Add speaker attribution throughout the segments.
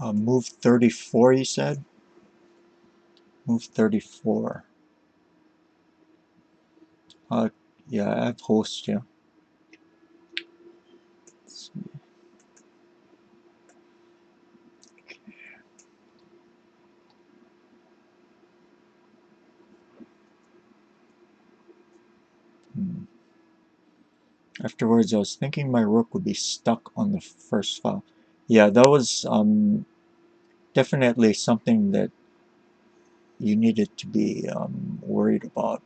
Speaker 1: Move 34, you said? Move 34. Uh, yeah, I have host, yeah. Let's see. Hmm. Afterwards, I was thinking my rook would be stuck on the first file. Yeah, that was definitely something that you needed to be worried about.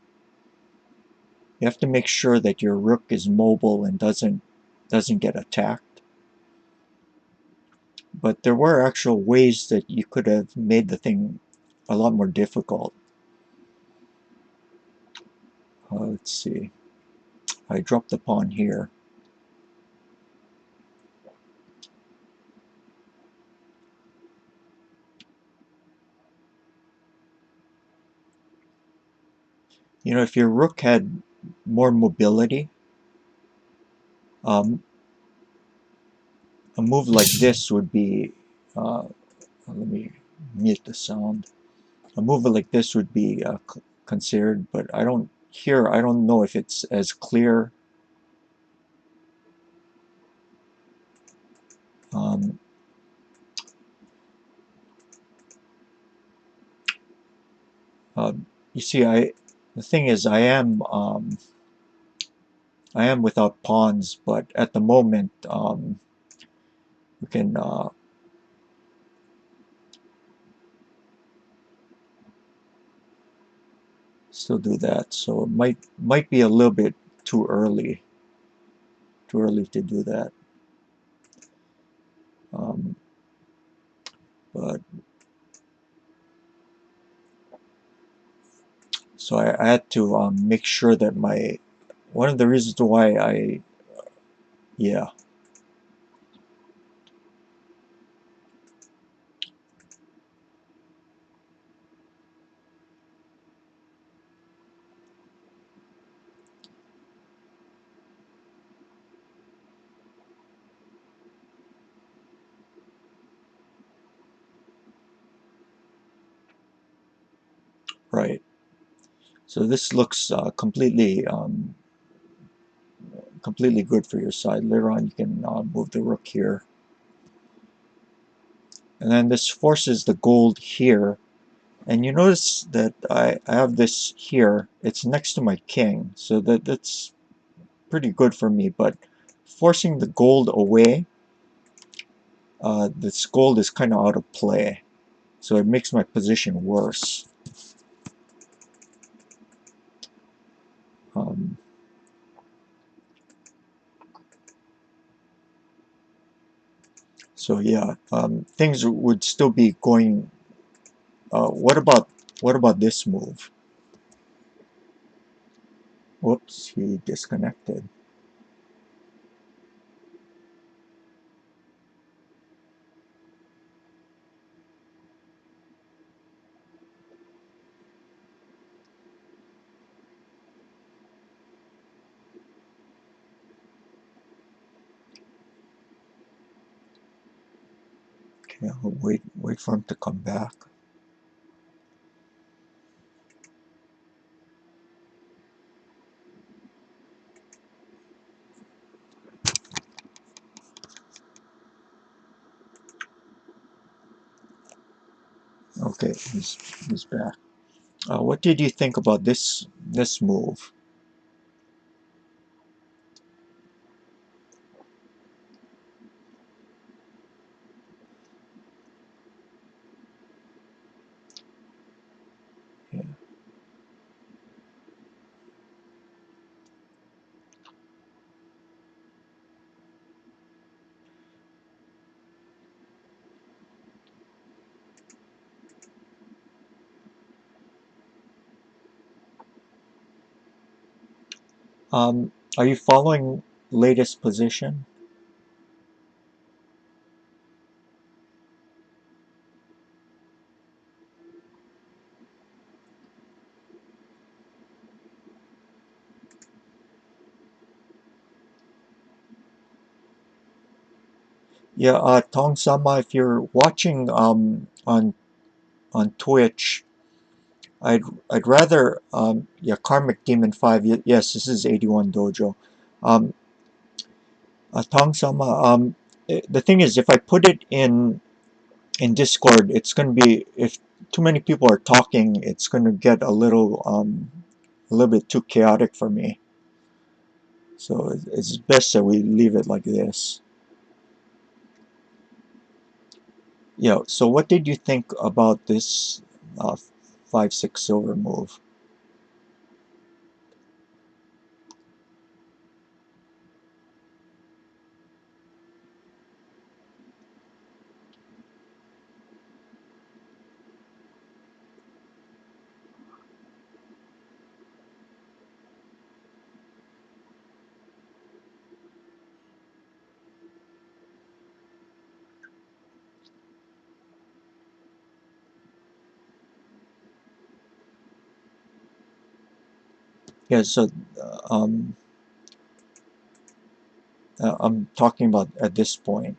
Speaker 1: You have to make sure that your rook is mobile and doesn't get attacked. But there were actual ways that you could have made the thing a lot more difficult. Let's see. I dropped the pawn here. You know, if your rook had more mobility, um, a move like this would be, let me mute the sound. A move like this would be considered, but I don't know if it's as clear. Um, uh, you see, the thing is, I am without pawns, but at the moment, we can still do that. So it might be a little bit too early, to do that. Um, but so I had to make sure that one of the reasons why yeah, right. So this looks completely good for your side. Later on, you can move the rook here, and then this forces the gold here. And you notice that I have this here. It's next to my king, so that's pretty good for me. But forcing the gold away, this gold is kind of out of play, so it makes my position worse. Um, so yeah, things would still be going. What about this move? Whoops, he disconnected. Okay, I'll wait for him to come back. Okay, he's back. What did you think about this move? Yeah. Are you following latest position? Yeah, Tong Sama, if you're watching on Twitch, I'd I'd rather yeah, Karmic Demon 5. Yes, this is 81 Dojo. Um, Tong Sama, the thing is, if I put it in Discord, it's going to be, if too many people are talking, it's going to get a little bit too chaotic for me. So it's best that we leave it like this. Yeah. So what did you think about this 5-6 silver move? Yeah. So um, I'm talking about at this point.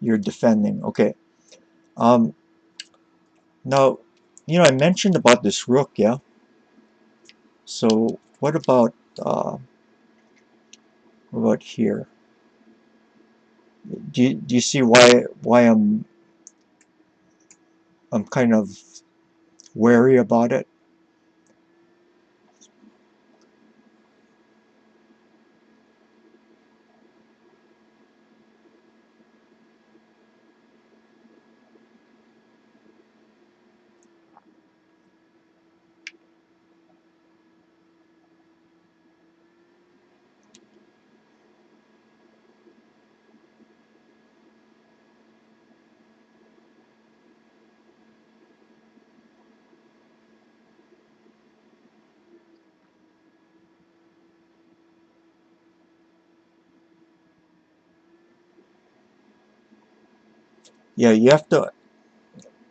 Speaker 1: You're defending. Okay. Um, Now, I mentioned about this rook, yeah? So what about here? Do you see why I'm kind of wary about it? Yeah, you have to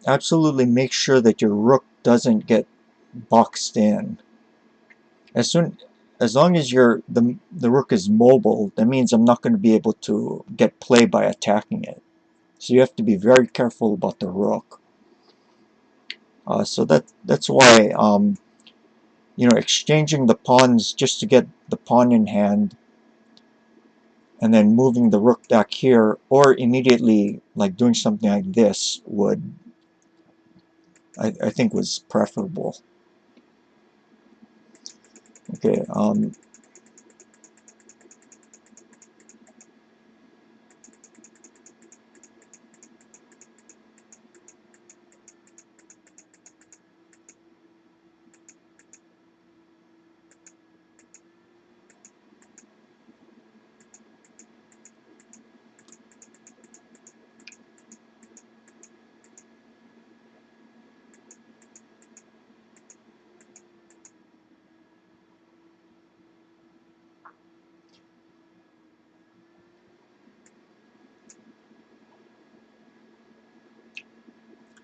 Speaker 1: absolutely make sure that your rook doesn't get boxed in. As long as the rook is mobile, that means I'm not going to be able to get play by attacking it. So you have to be very careful about the rook. So that's why exchanging the pawns just to get the pawn in hand, and then moving the rook back here, or immediately like doing something like this would, I think, was preferable. Okay.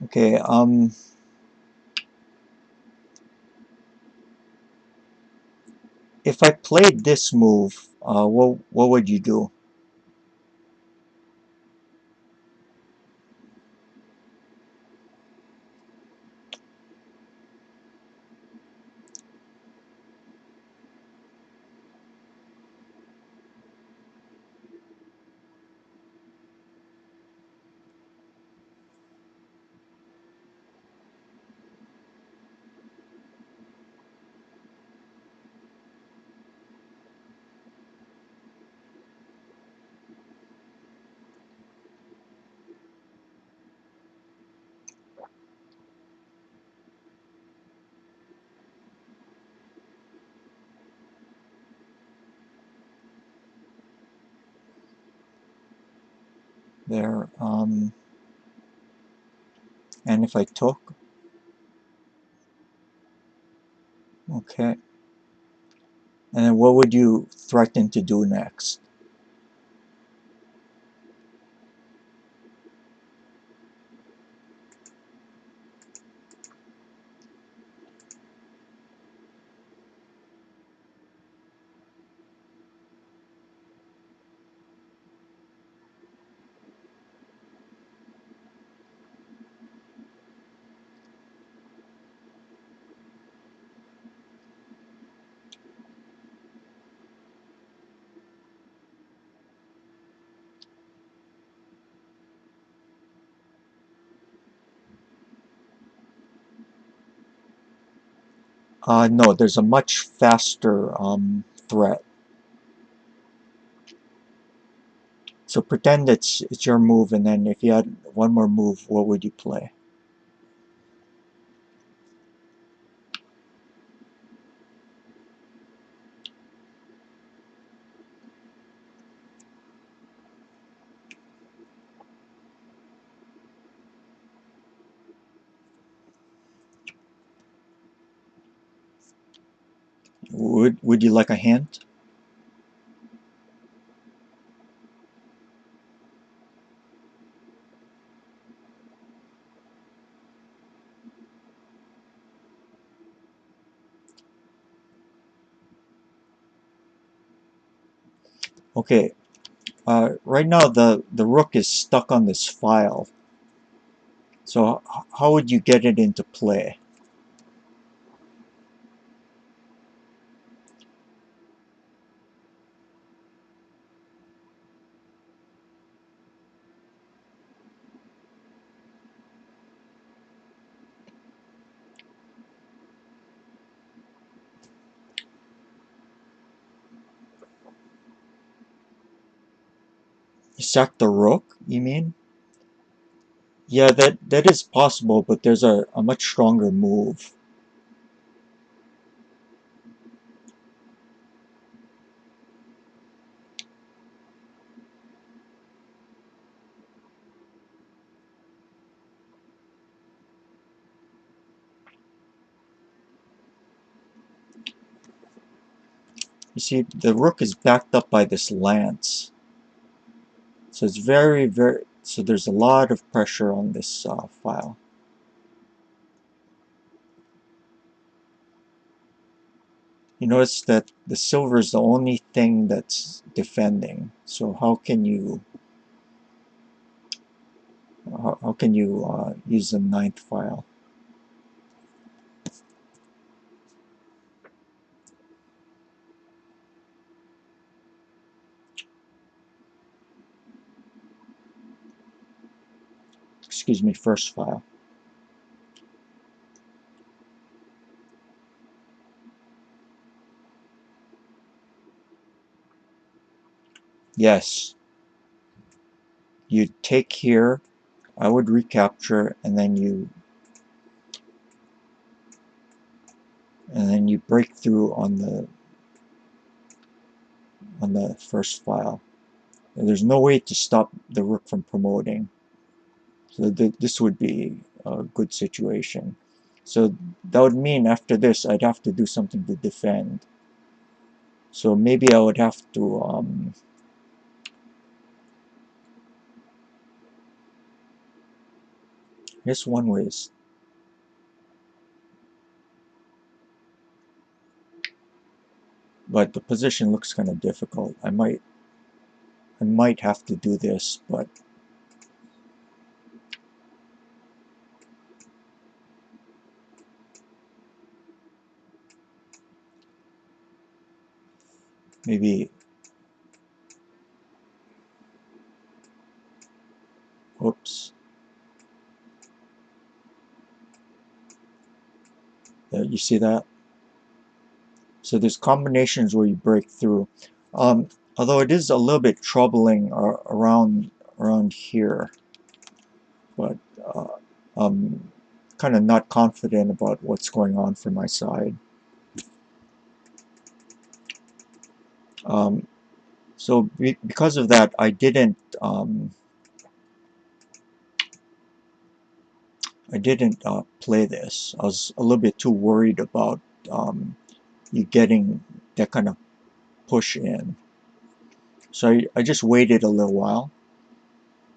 Speaker 1: Okay. If I played this move, what would you do? There. And if I took, okay. And then what would you threaten to do next? No, there's a much faster threat. So pretend it's your move, and then if you had one more move, what would you play? Would you like a hint? Okay. Right now the rook is stuck on this file. So how would you get it into play? You sack the rook, you mean? Yeah, that is possible, but there's a much stronger move. You see, the rook is backed up by this lance. So it's so there's a lot of pressure on this file. You notice that the silver is the only thing that's defending. So how can you use the ninth file? Excuse me, first file. Yes, you take here. I would recapture, and then you break through on the first file. There's no way to stop the rook from promoting. So this would be a good situation. So that would mean after this, I'd have to do something to defend. So maybe I would have to, I guess one way is, but the position looks kind of difficult. I might have to do this, but maybe, oops. You see that? So there's combinations where you break through. Um, Although it is a little bit troubling around here, but I'm kind of not confident about what's going on for my side. Um, so because of that, I didn't play this. I was a little bit too worried about you getting that kind of push in. So I just waited a little while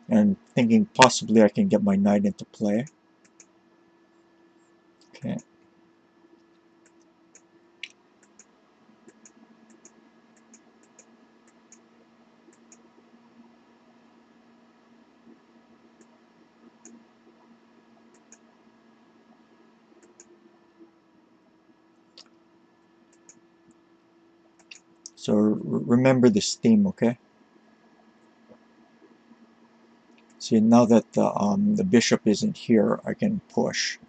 Speaker 1: and thinking possibly I can get my knight into play. Okay. So remember this theme, okay? See, now that the bishop isn't here, I can push.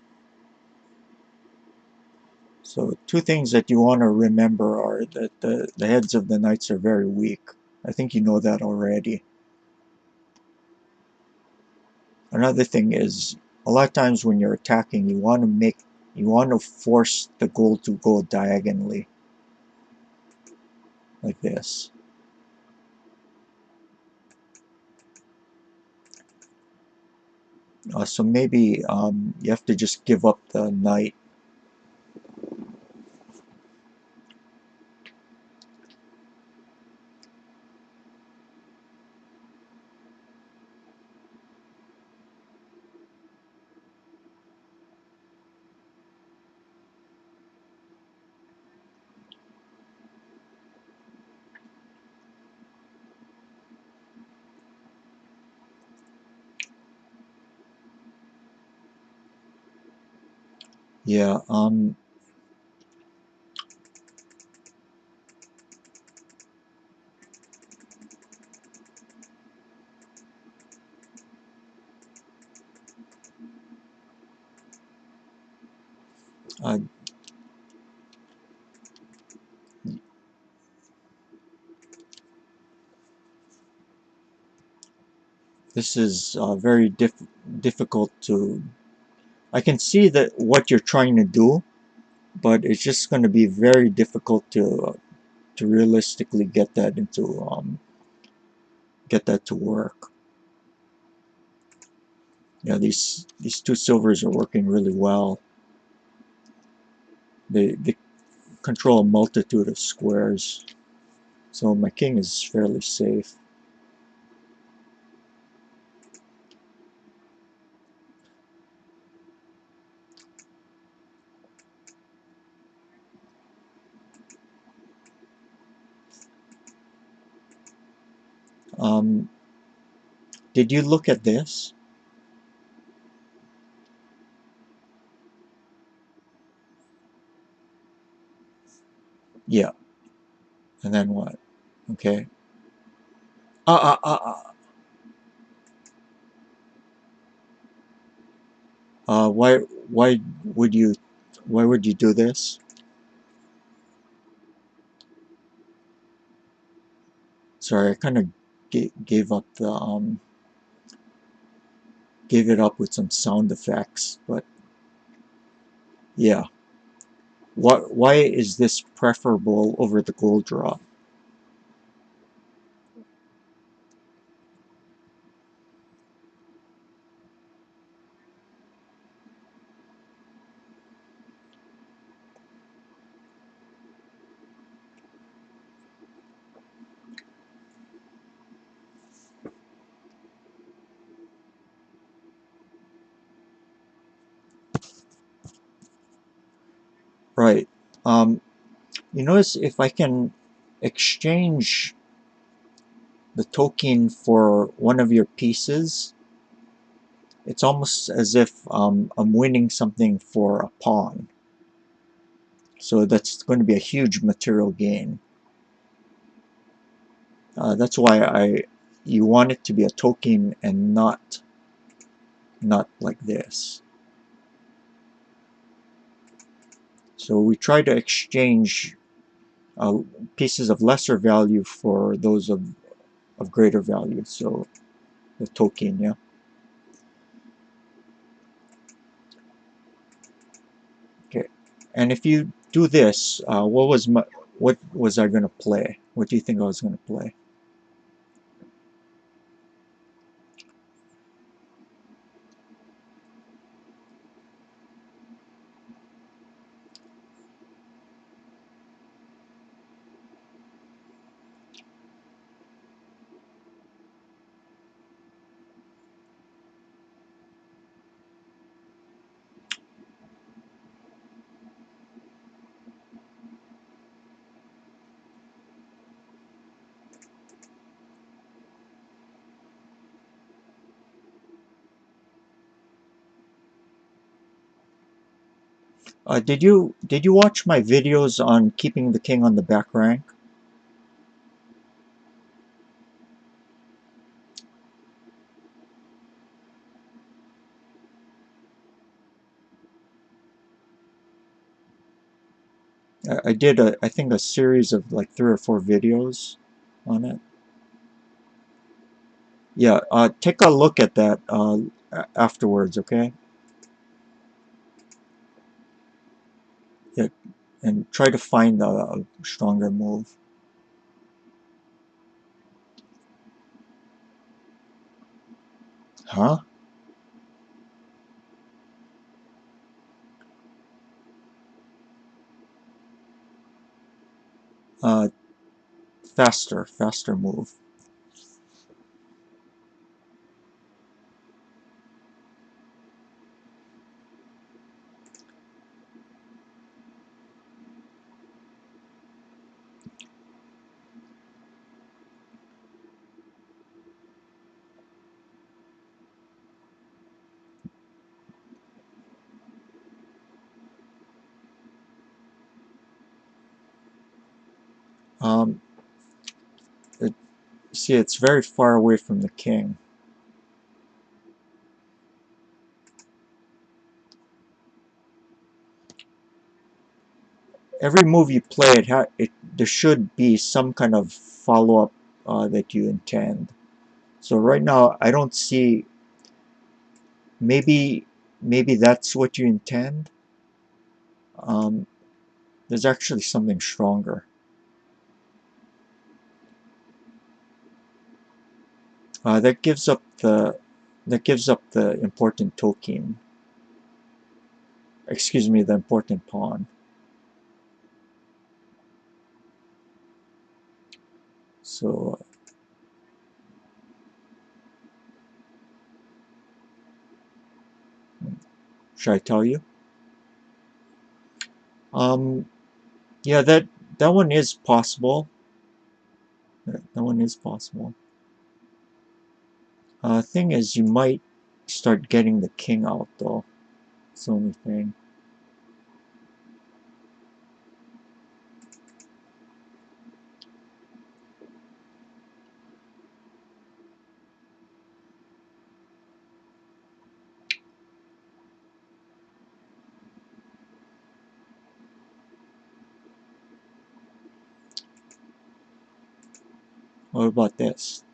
Speaker 1: So two things that you want to remember are that the heads of the knights are very weak. I think you know that already. Another thing is, a lot of times when you're attacking, you want to force the gold to go diagonally, like this. So maybe you have to just give up the knight. Yeah, uh, this is very difficult to. I can see that what you're trying to do, but it's just going to be very difficult to realistically get that to work. Yeah, these two silvers are working really well. They control a multitude of squares, so my king is fairly safe. Um, did you look at this? Yeah, and then what? Okay. Uh, uh, uh, why would you why would you do this? Sorry, I kind of gave up the gave it up with some sound effects, but yeah. Why is this preferable over the gold draw? Right. Um, you notice if I can exchange the token for one of your pieces, it's almost as if I'm winning something for a pawn. So that's going to be a huge material gain. That's why you want it to be a token and not like this. So we try to exchange uh, pieces of lesser value for those of greater value. So the token, yeah. Okay. And if you do this, what was I going to play? What do you think I was going to play? Did you watch my videos on keeping the king on the back rank? I did I think a series of like 3 or 4 videos on it. Yeah, take a look at that afterwards, okay? Yeah, and try to find a stronger move. Huh? Uh, faster move. Um, it, see, it's very far away from the king. Every move you play, there should be some kind of follow-up that you intend. So right now, I don't see. Maybe maybe that's what you intend. Um, there's actually something stronger. That gives up the important token. Excuse me, the important pawn. So should I tell you? Um, yeah, that one is possible. That one is possible. Thing is, you might start getting the king out though. It's the only thing. What about this?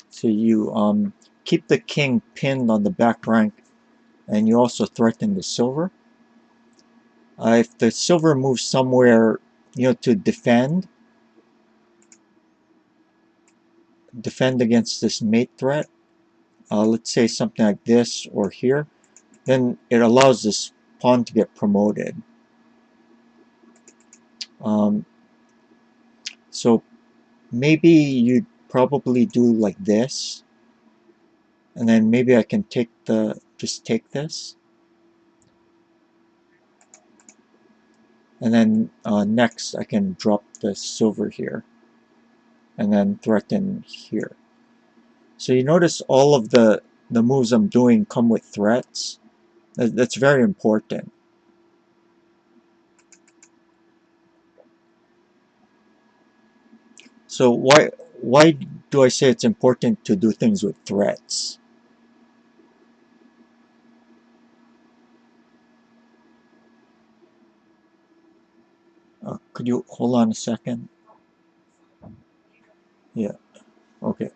Speaker 1: So you keep the king pinned on the back rank, and you also threaten the silver. If the silver moves somewhere, to defend against this mate threat, let's say something like this or here, then it allows this pawn to get promoted. Um, so maybe you'd probably do like this, and then maybe I can just take this, and then next I can drop the silver here, and then threaten here. So you notice all of the moves I'm doing come with threats. That's very important. So why do I say it's important to do things with threats? Could you hold on a second? Yeah, okay.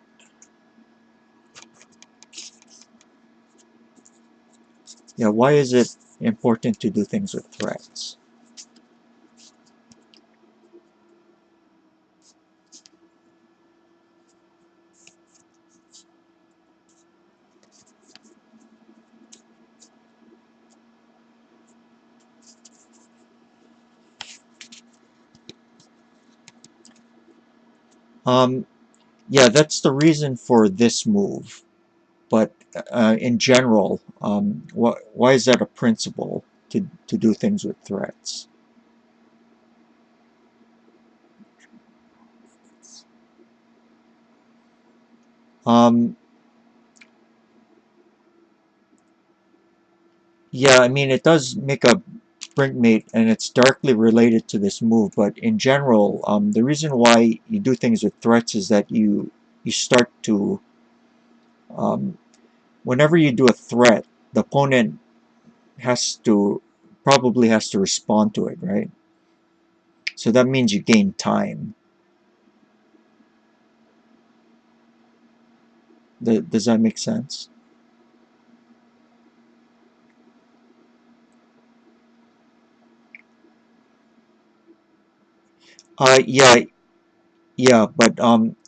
Speaker 1: Yeah, why is it important to do things with threats? Um, yeah, that's the reason for this move. But in general, why is that a principle to do things with threats? Um, yeah, I mean, it does make a sprint mate, and it's directly related to this move. But in general, the reason why you do things with threats is that you start to, um, whenever you do a threat, the opponent has to, probably has to respond to it, right? So that means you gain time. Does that make sense? Yeah, yeah, but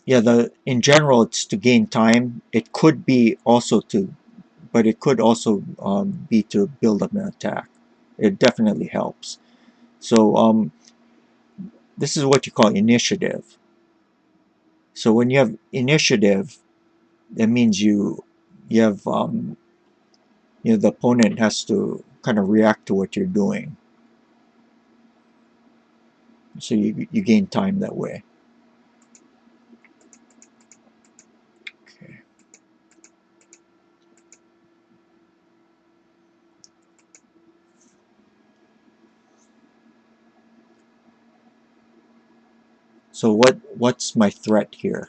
Speaker 1: yeah, the in general it's to gain time. It could be also to, but it could also be to build up an attack. It definitely helps. So this is what you call initiative. So when you have initiative, that means you have the opponent has to kind of react to what you're doing. So you gain time that way. Okay. So what's my threat here?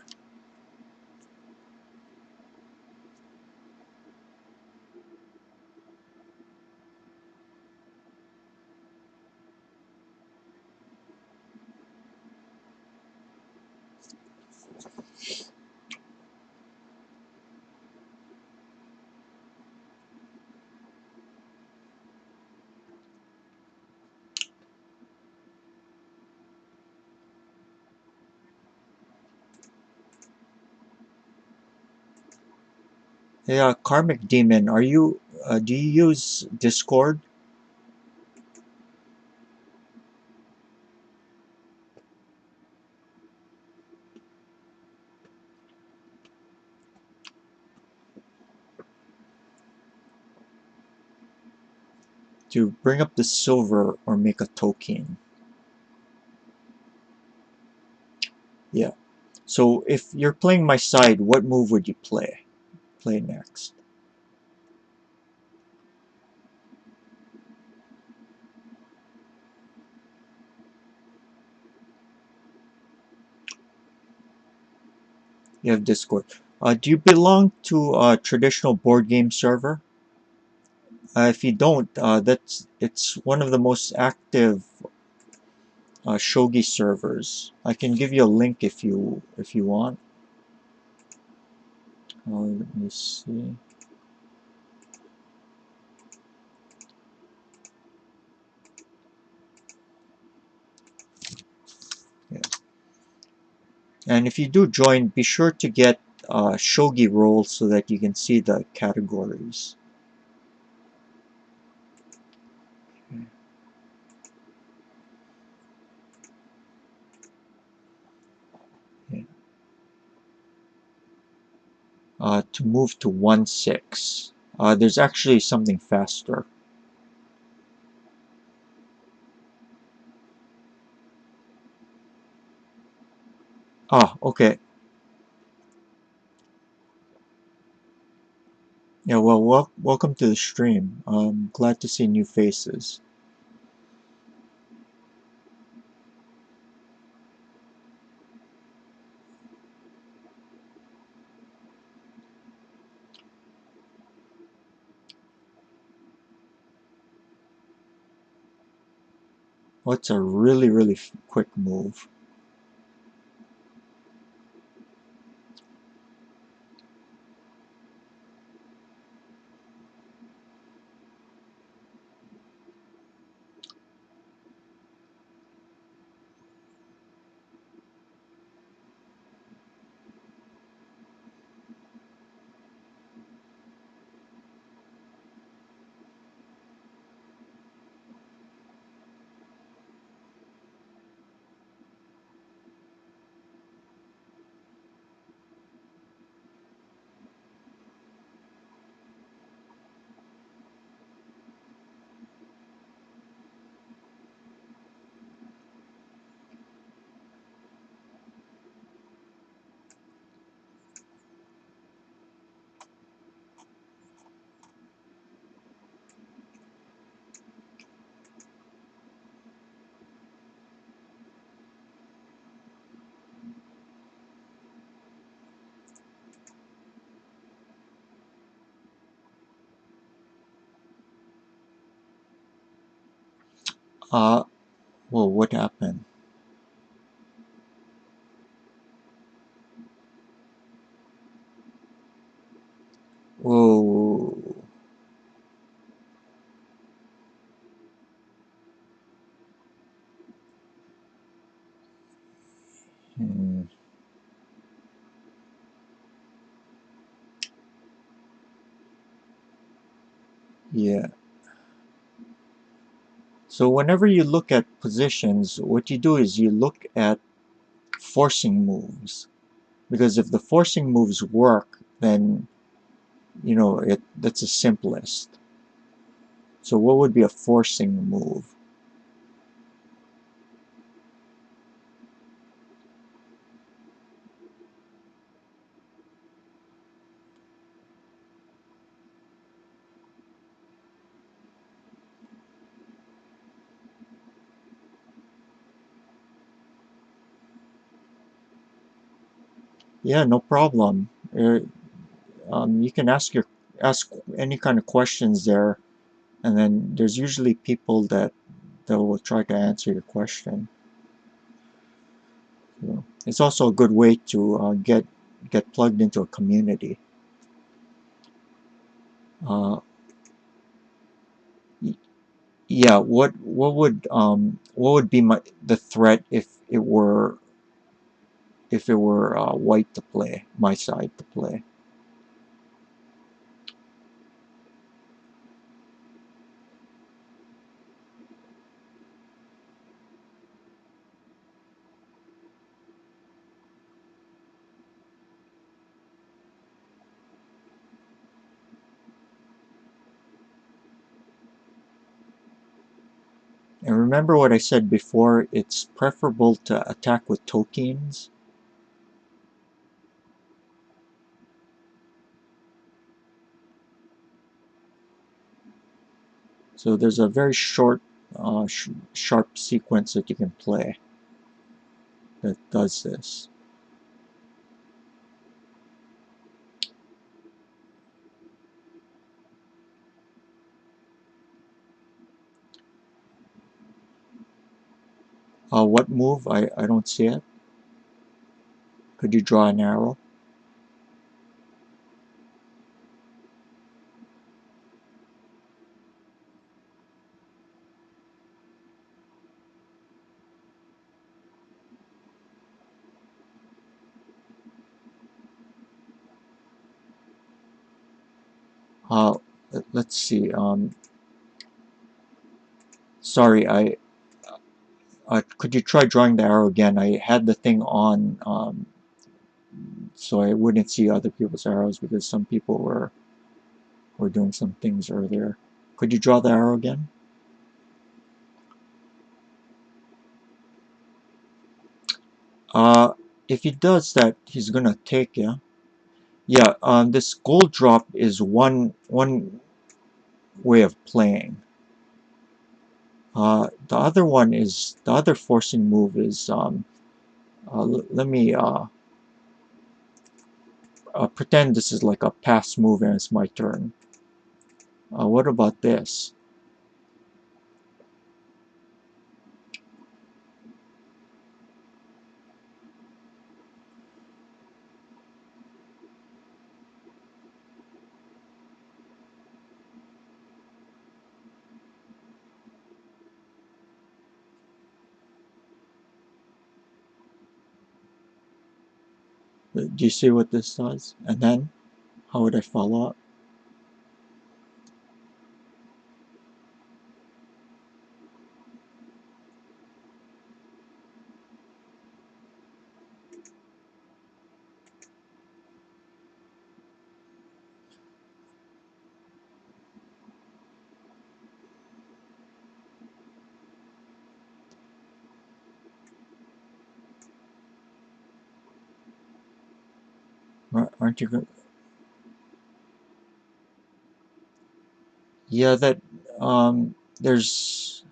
Speaker 1: Yeah, Karmic Demon, are you do you use Discord? To bring up the silver or make a token? Yeah. So if you're playing my side, what move would you play next? You have Discord. Do you belong to a traditional board game server? If you don't, it's one of the most active shogi servers. I can give you a link if you want. Let me see. Yeah. And if you do join, be sure to get shogi rolls so that you can see the categories. Yeah. To move to 1-6. There's actually something faster. Okay. Yeah, well, welcome to the stream. I'm glad to see new faces. What's a really, really quick move? Uh, well, what happened? Whoa. Hmm. Yeah. So whenever you look at positions, what you do is you look at forcing moves. Because if the forcing moves work, then that's the simplest. So what would be a forcing move? Yeah, no problem. You can ask any kind of questions there, and then there's usually people that will try to answer your question. So it's also a good way to get plugged into a community. Uh, yeah, what would be the threat if it were white to play, my side to play? And remember what I said before, it's preferable to attack with tokens. So there's a very short, sharp sequence that you can play that does this. What move? I don't see it. Could you draw an arrow? Uh, let's see. Sorry, could you try drawing the arrow again? I had the thing on, so I wouldn't see other people's arrows because some people were doing some things earlier. Could you draw the arrow again? Uh, if he does that, he's gonna take, yeah. Yeah, this gold drop is one way of playing. The other forcing move is let me pretend this is like a pass move and it's my turn. What about this? Do you see what this does? And then how would I follow up? Aren't you going? Yeah, that there's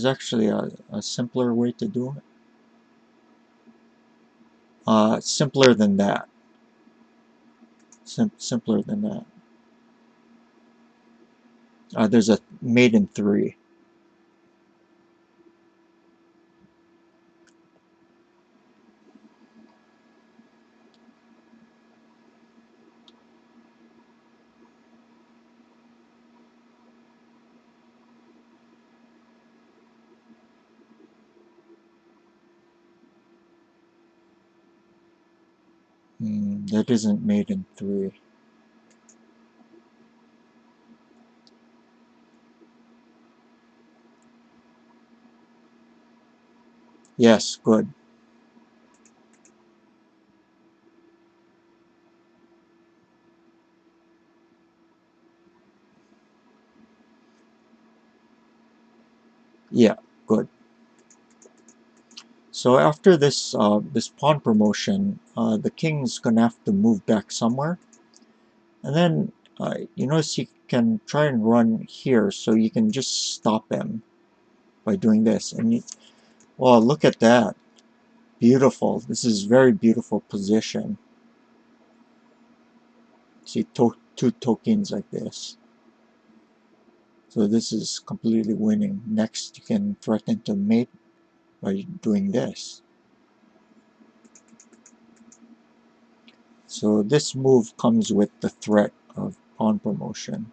Speaker 1: actually a simpler way to do it. Simpler than that. Simpler than that. There's a maiden three. That isn't made in 3. Yes, good. Yeah, good. So after this pawn promotion, the king's gonna have to move back somewhere, and then you notice you can try and run here, so you can just stop him by doing this. And well, look at that, beautiful. This is very beautiful position. See, two tokens like this. So this is completely winning. Next, you can threaten to mate by doing this. So this move comes with the threat of pawn promotion.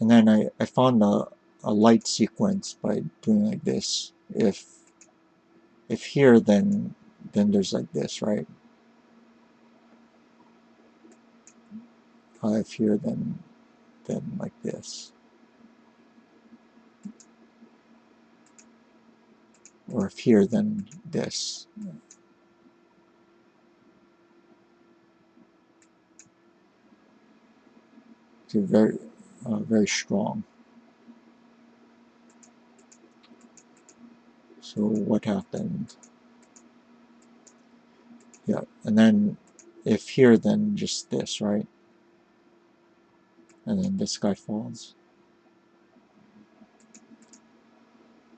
Speaker 1: And then I found a light sequence by doing like this. If here, then there's like this, right? If here, then like this. Or if here, then this. So very strong. So what happened? Yeah, and then if here, then just this, right? And then this guy falls.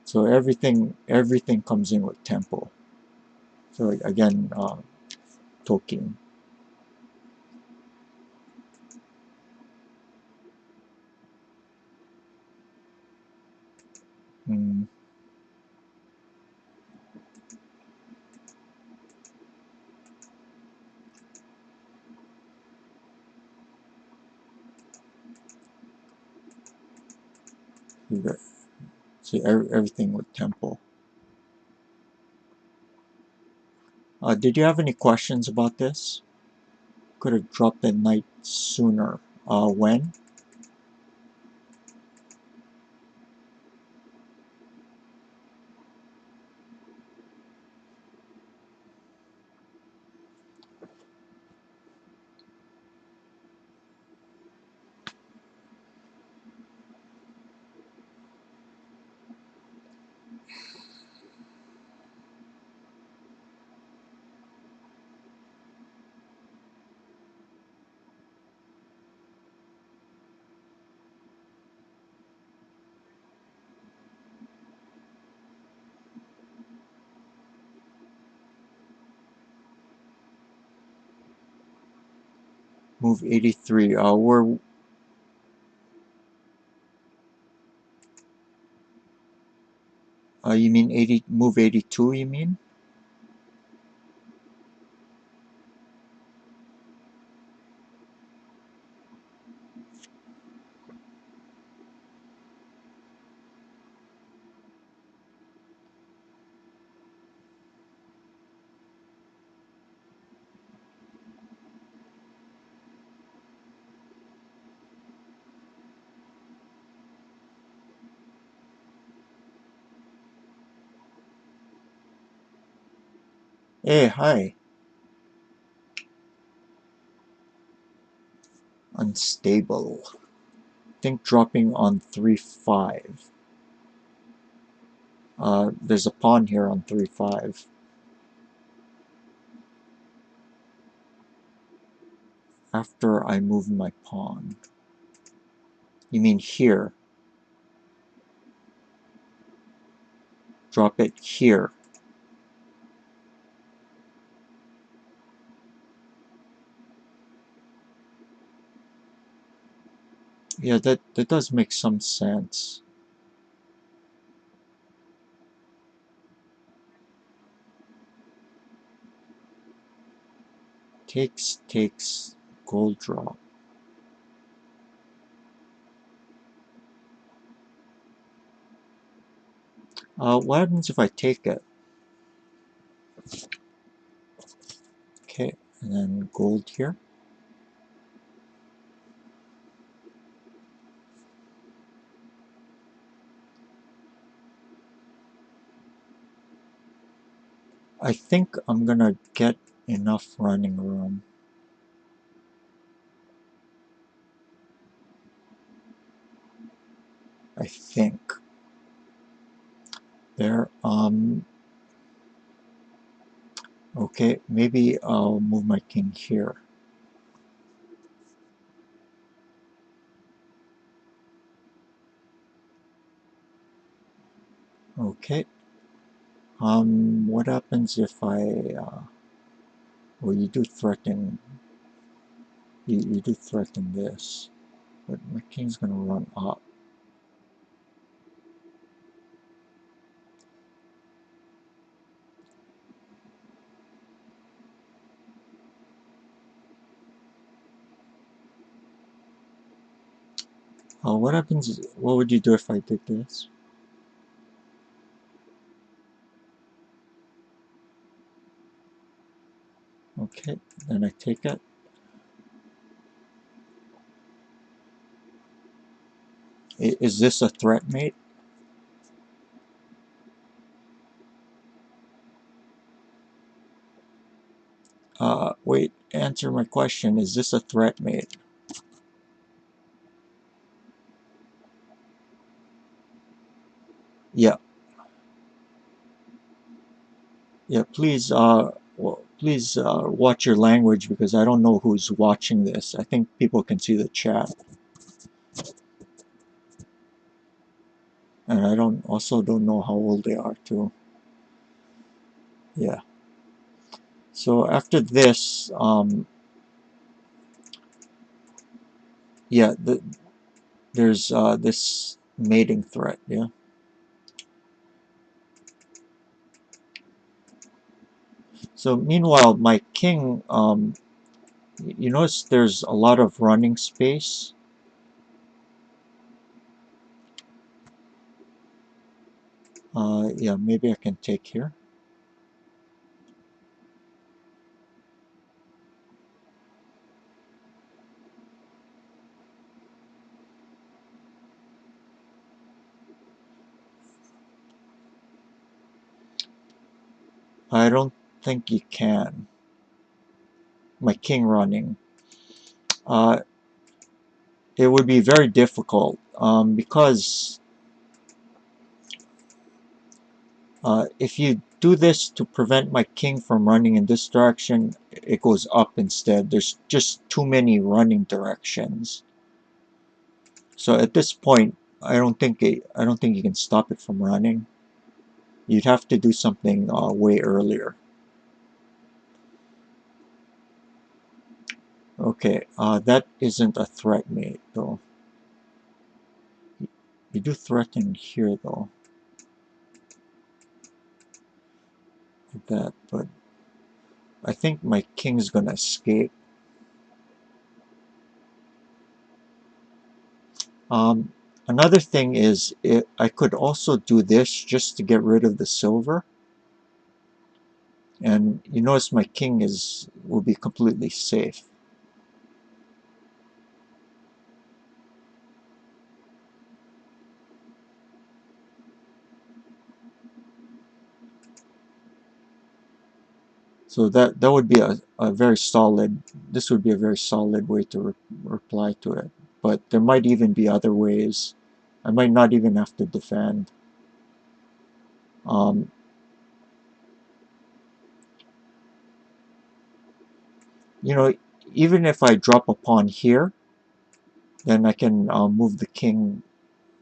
Speaker 1: So everything comes in with tempo. So again, Tolkien. Mm, see everything with tempo. Did you have any questions about this? Could have dropped the knight sooner. When? Move 83. You mean 80? Move 82? You mean? Hey, hi. Unstable. Think dropping on 3-5. There's a pawn here on 3-5. After I move my pawn. You mean here? Drop it here. Yeah, that does make some sense. Takes, gold drop. What happens if I take it? and then gold here. I think I'm gonna get enough running room. I think. There. Okay, maybe I'll move my king here. Okay. What happens if well, you do threaten, you do threaten this, but my king's gonna run up. What happens, what would you do if I did this? Okay, then I take it. Is this a threat, mate? Wait, answer my question. Is this a threat, mate? Yeah. Yeah, please, well, please watch your language because I don't know who's watching this. I think people can see the chat. And I also don't know how old they are too. Yeah. So after this, yeah, there's this mating threat, yeah. So meanwhile, my king, you notice there's a lot of running space. Yeah, maybe I can take here. I don't think you can. My king running. Uh, it would be very difficult because if you do this to prevent my king from running in this direction, it goes up instead. There's just too many running directions. So at this point, I don't think you can stop it from running. You'd have to do something way earlier. Okay, that isn't a threat, mate, though. You do threaten here, though, like that, but I think my king's gonna escape. Um, Another thing is, I could also do this just to get rid of the silver. And you notice my king will be completely safe. So that would be a very solid, this would be a very solid way to reply to it. But there might even be other ways. I might not even have to defend. Um, you know, even if I drop a pawn here, then I can move the king,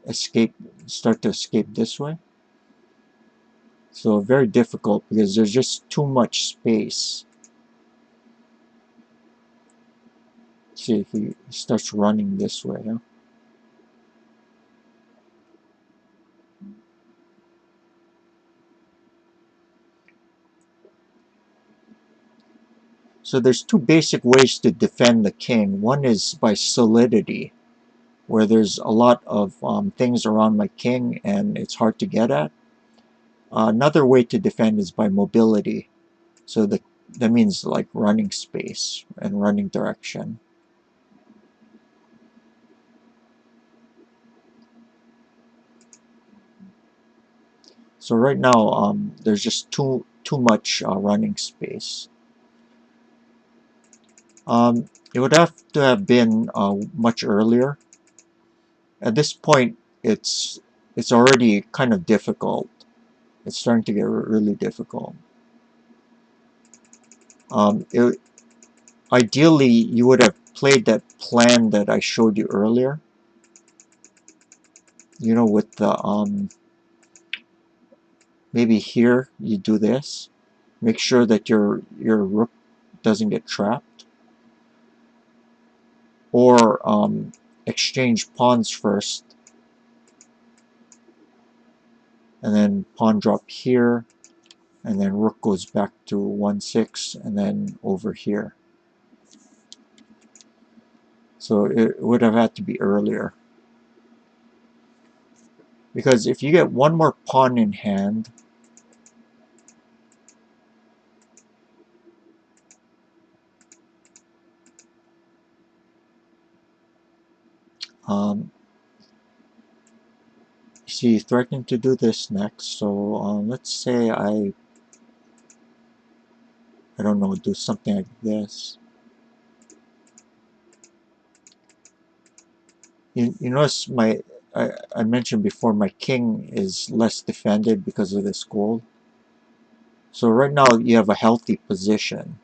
Speaker 1: escape, start to escape this way. So very difficult because there's just too much space. See if he starts running this way. Huh? So there's two basic ways to defend the king. One is by solidity, where there's a lot of things around my king and it's hard to get at. Another way to defend is by mobility. So that means like running space and running direction. So right now, there's just too much running space. It would have to have been much earlier. At this point, it's already kind of difficult. It's starting to get really difficult. It, ideally, you would have played that plan that I showed you earlier. You know, with the maybe here you do this. Make sure that your rook doesn't get trapped, or exchange pawns first, and then pawn drop here, and then rook goes back to 1-6, and then over here. So it would have had to be earlier. Because if you get one more pawn in hand, um, see, threatening to do this next. So let's say I don't know, do something like this. You notice I mentioned before my king is less defended because of this gold. So right now you have a healthy position.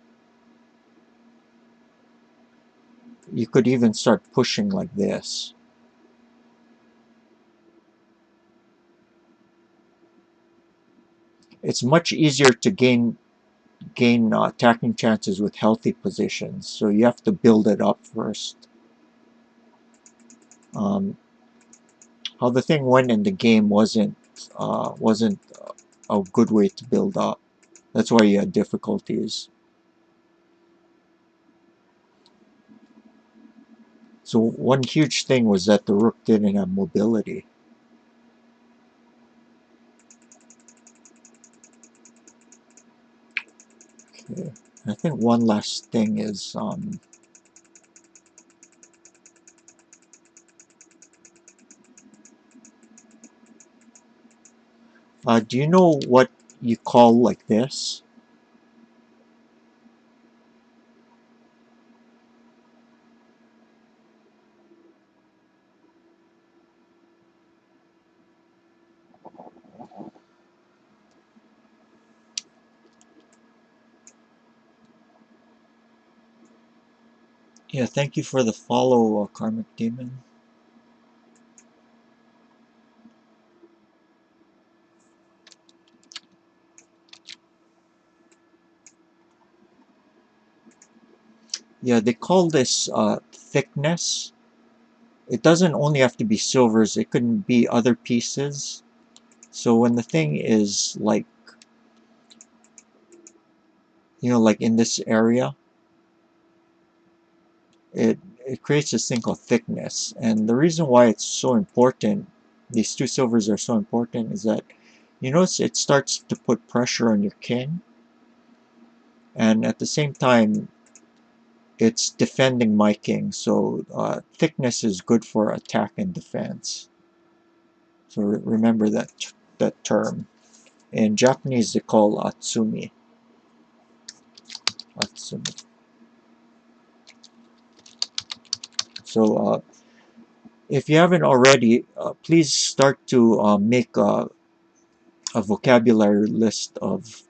Speaker 1: You could even start pushing like this. It's much easier to gain attacking chances with healthy positions, so you have to build it up first. How the thing went in the game wasn't a good way to build up. That's why you had difficulties. So one huge thing was that the rook didn't have mobility. Okay. I think one last thing is do you know what you call like this? Yeah, thank you for the follow, Karmic Demon. Yeah, they call this thickness. It doesn't only have to be silvers, it could be other pieces. So when the thing is like, like in this area, it creates this thing called thickness. And the reason why it's so important, these two silvers are so important, is that you notice it starts to put pressure on your king, and at the same time it's defending my king. So thickness is good for attack and defense. So remember that term. In Japanese they call atsumi. Atsumi. So if you haven't already, please start to make a vocabulary list of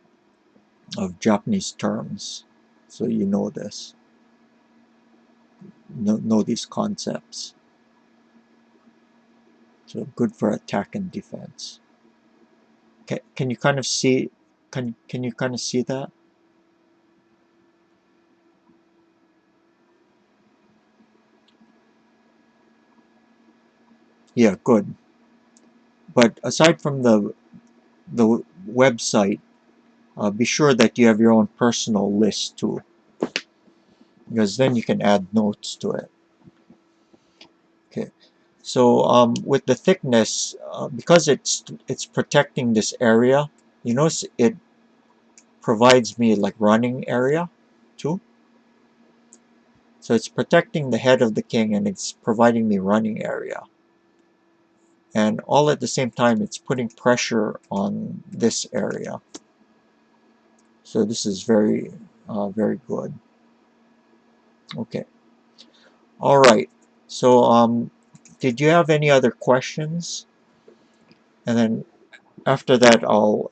Speaker 1: Japanese terms, so you know this, know these concepts. So good for attack and defense. Can you kind of see? Can you kind of see that? Yeah, good. But aside from the website, be sure that you have your own personal list too, because then you can add notes to it. Okay. So with the thickness, because it's protecting this area, you notice provides me like running area too. So it's protecting the head of the king and it's providing me running area. And all at the same time, it's putting pressure on this area. So this is very, very good. Okay. All right. So, did you have any other questions? And then after that, I'll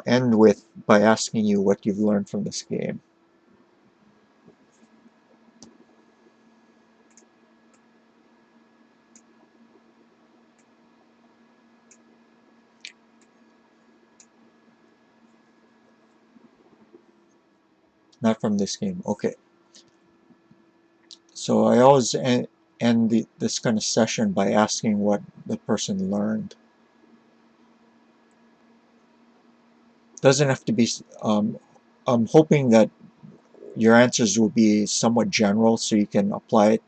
Speaker 1: end with by asking you what you've learned from this game. Not from this game. Okay. So I always end this kind of session by asking what the person learned. Doesn't have to be. I'm hoping that your answers will be somewhat general, so you can apply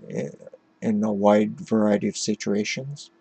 Speaker 1: it in a wide variety of situations.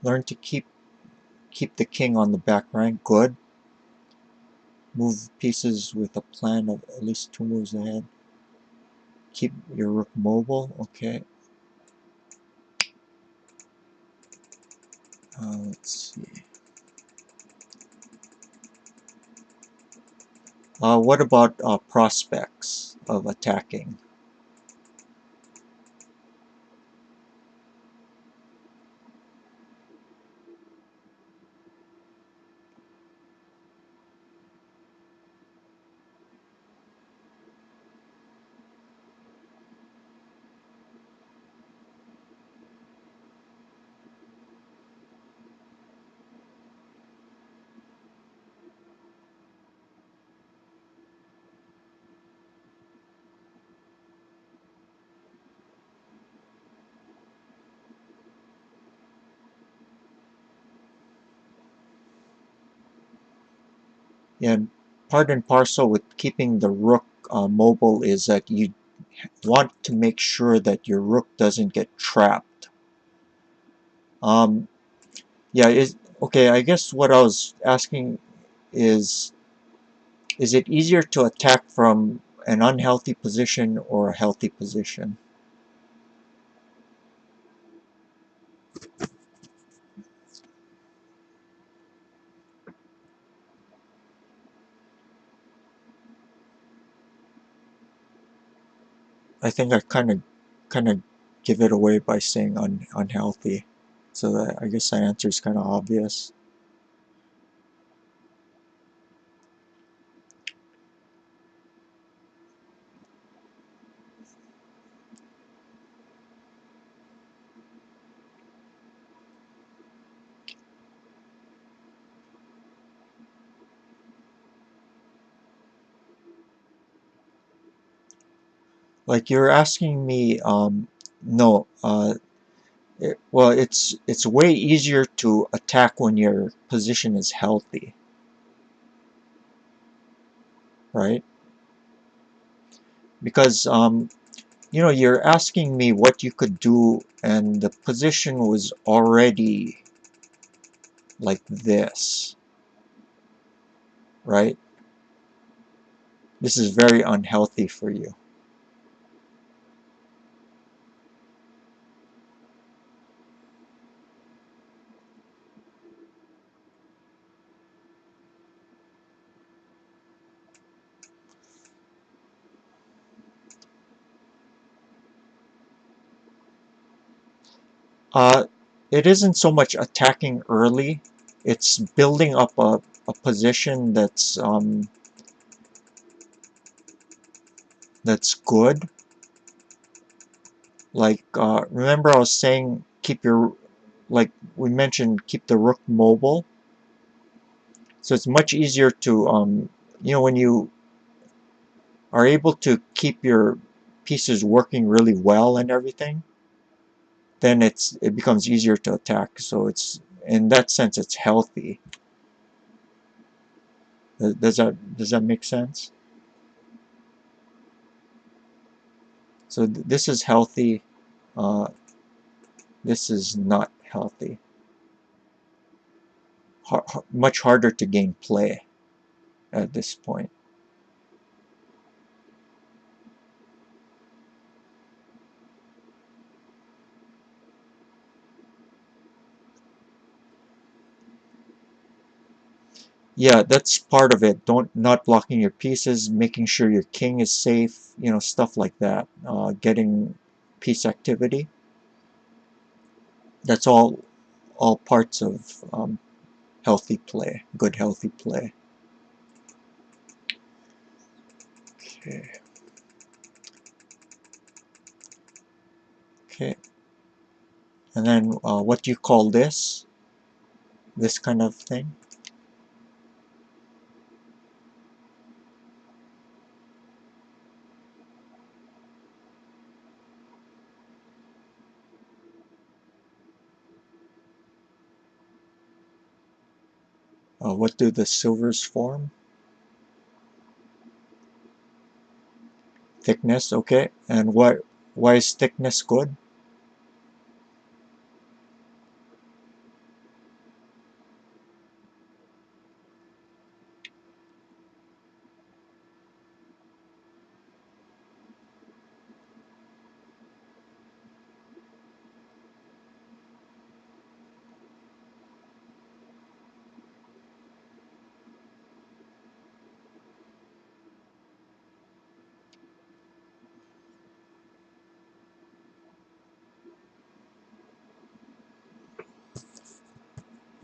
Speaker 1: Learn to keep the king on the back rank. Good. Move pieces with a plan of at least 2 moves ahead. Keep your rook mobile. Okay. Let's see. What about prospects of attacking? And part and parcel with keeping the rook mobile is that you want to make sure that your rook doesn't get trapped. Yeah, okay, I guess what I was asking is it easier to attack from an unhealthy position or a healthy position? I think I kind of give it away by saying unhealthy. So that I guess that answer is kind of obvious. Like you're asking me, no, well, it's way easier to attack when your position is healthy, right? Because you're asking me what you could do, and the position was already like this, right? This is very unhealthy for you. Uh, it isn't so much attacking early, it's building up a position that's good. Like remember I was saying keep your, like we mentioned, keep the rook mobile. So it's much easier to when you are able to keep your pieces working really well and everything, then it becomes easier to attack. So it's, in that sense, it's healthy. Does that make sense? So this is healthy. Uh, this is not healthy. Much harder to gain play at this point. Yeah, that's part of it. Not blocking your pieces, making sure your king is safe, stuff like that. Getting piece activity. That's all parts of healthy play, good healthy play. Okay. Okay. And then what do you call this? This kind of thing? What do the silvers form? Thickness, okay. And why is thickness good?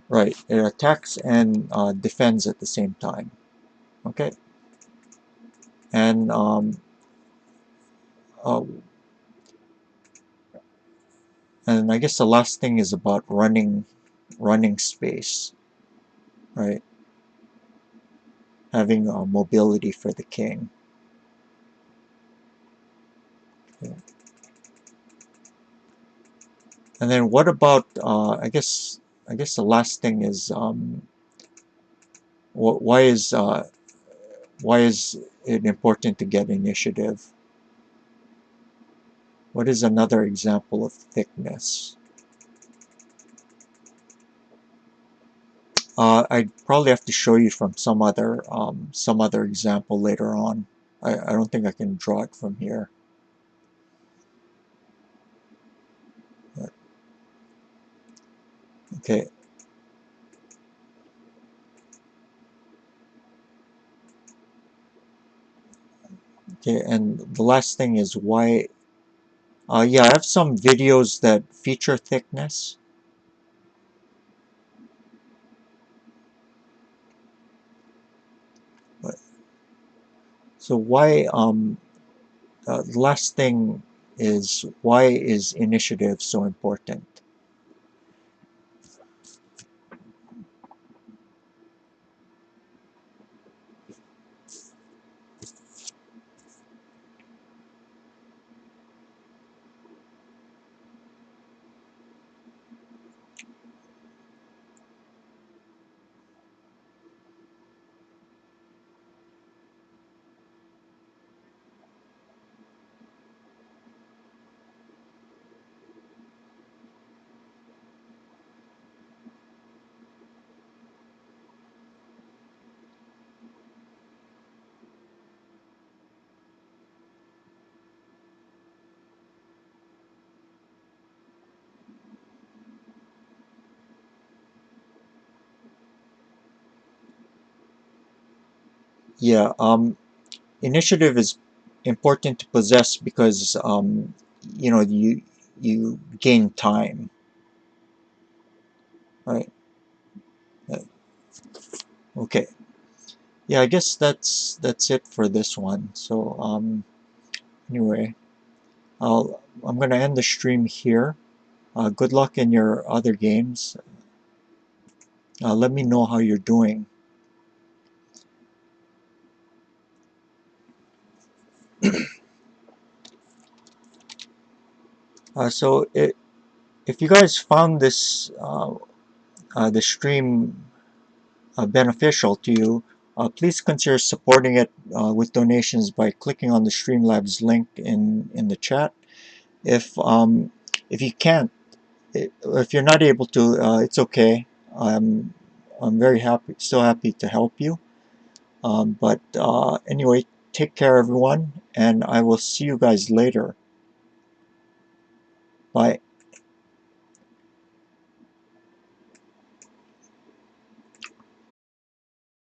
Speaker 1: Right, it attacks and defends at the same time. Okay, and uh, and I guess the last thing is about running space, right? Having mobility for the king. Okay. And then what about I guess the last thing is why is it important to get initiative? What is another example of thickness? I'd probably have to show you from some other example later on. I don't think I can draw it from here. But, okay. Okay, and the last thing is why. Yeah, I have some videos that feature thickness. But, so why? The last thing is why is initiative so important? Yeah, initiative is important to possess because you gain time, right? Uh, Okay. Yeah, I guess that's it for this one. So anyway, I'm gonna end the stream here. Good luck in your other games. Let me know how you're doing. So if you guys found this the stream beneficial to you, please consider supporting it with donations by clicking on the Streamlabs link in the chat. If you can't, if you're not able to, it's okay. I'm very happy, still happy to help you. But anyway, take care, everyone, and I will see you guys later. Bye.